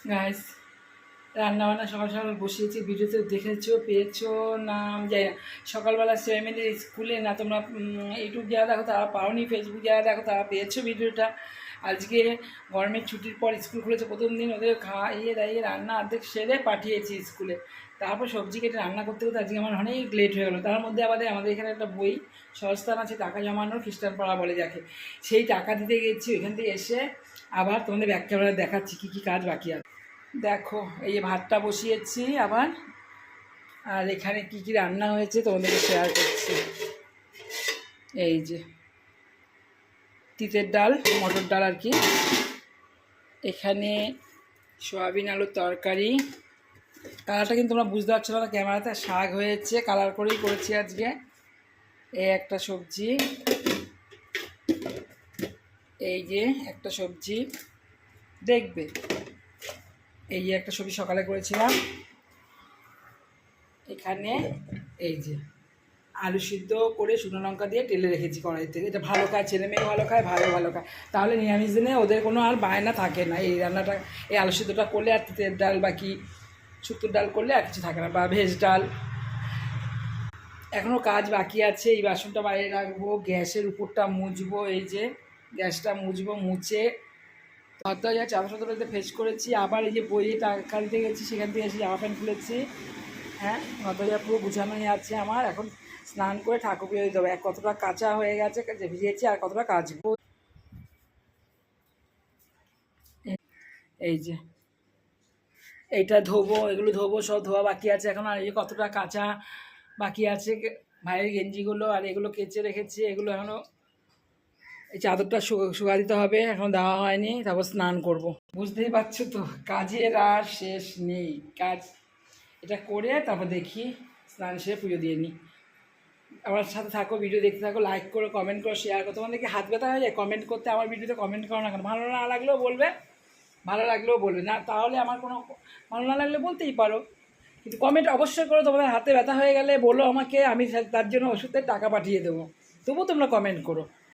Guys, রান্নাবান্না সকাল সকাল বসিয়েছি। ভিডিওতে দেখেছো পেয়েছো না যাই না। সকালবেলা ছেলে মেয়েদের স্কুলে না তোমরা ইউটিউব যারা দেখো তারা পাওনি, ফেসবুক যারা দেখো তারা পেয়েছো ভিডিওটা। আজকে গরমের ছুটির পর স্কুল খুলেছে, প্রথম দিন ওদের খাইয়ে দাইয়ে রান্না অর্ধেক সেরে পাঠিয়েছি স্কুলে। তারপর সবজি কেটে রান্না করতে করতে আজকে আমার অনেক লেট হয়ে গেলো। তার মধ্যে আমাদের এখানে একটা বই সংস্থান আছে, টাকা জমানোর, খ্রিস্টান পাড়া বলে যাকে, সেই টাকা দিতে গেছি। ওইখান থেকে এসে আবার তোমাদের ব্যাক ক্যামেরা দেখাচ্ছি কী কী কাজ বাকি আছে। দেখো, এই যে ভাতটা বসিয়েছি আবার, আর এখানে কি কি রান্না হয়েছে তোমাদেরকে শেয়ার করছি। এই যে তিতের ডাল, মটর ডাল আর কি, এখানে সয়াবিন আলুর তরকারি। কালারটা কিন্তু তোমরা বুঝতে পারছো না ক্যামেরাতে, শাক হয়েছে, কালার করেই করেছি আজকে। এই একটা সবজি, এই যে একটা সবজি দেখবে, এই যে একটা সবজি সকালে করেছিলাম। এখানে এই যে আলু সিদ্ধ করে শুকনো লঙ্কা দিয়ে টেলে রেখেছি কড়াই থেকে। এটা ভালো খায়, ছেলে মেয়ে ভালো খায়, ভালো খায়। তাহলে নিরামিষ দিনে ওদের কোনো আর বায়না থাকে না। এই রান্নাটা, এই আলু সিদ্ধটা করলে, আর তিতের ডাল বা কি শুক্তোর ডাল করলে আর কিছু থাকে না, বা ভেজ ডাল। এখনও কাজ বাকি আছে। এই বাসনটা বাইরে রাখবো, গ্যাসের উপরটা মুছবো, এই যে গ্যাসটা মুছবো, মুছে হয়তো যা চাদরতে ফেস করেছি। আবার এই যে বইয়ে টাকা দিতে গেছি, সেখান থেকে এসে জামা প্যান্ট খুলেছি। হ্যাঁ, ঘরদরজা পুরো গুছানোই আছে আমার। এখন স্নান করে ঠাকুর পুজো দিতে হবে। কতটা কাঁচা হয়ে গেছে, ভিজিয়েছি, আর কতটা কাচবো। এই যে এইটা ধোবো, এগুলো ধোবো, সব ধোয়া বাকি আছে এখন। আর এই যে কতটা কাঁচা বাকি আছে, ভাইয়ের গেঞ্জিগুলো আর এগুলো কেচে রেখেছি। এগুলো এখনও, এই চাদরটা শুকা দিতে হবে, এখন দেওয়া হয়নি। তারপর স্নান করব। বুঝতেই পারছো তো, কাজের আর শেষ নেই। কাজ এটা করে তারপর দেখি স্নান সেরে পুজো দিয়ে নিই। আমার সাথে থাকো, ভিডিও দেখতে থাকো, লাইক করো, কমেন্ট করো, শেয়ার করো। তোমাদেরকে হাত ব্যথা হয়ে যায় কমেন্ট করতে, আমার ভিডিওতে কমেন্ট করো না কেন? ভালো না লাগলেও বলবে, ভালো লাগলেও বলবে না, তাহলে আমার কোনো, ভালো না লাগলে বলতেই পারো, কিন্তু কমেন্ট অবশ্যই করো। তোমাদের হাতে ব্যথা হয়ে গেলে বলো আমাকে, আমি তার জন্য ওষুধের টাকা পাঠিয়ে দেবো, তবুও তোমরা কমেন্ট করো।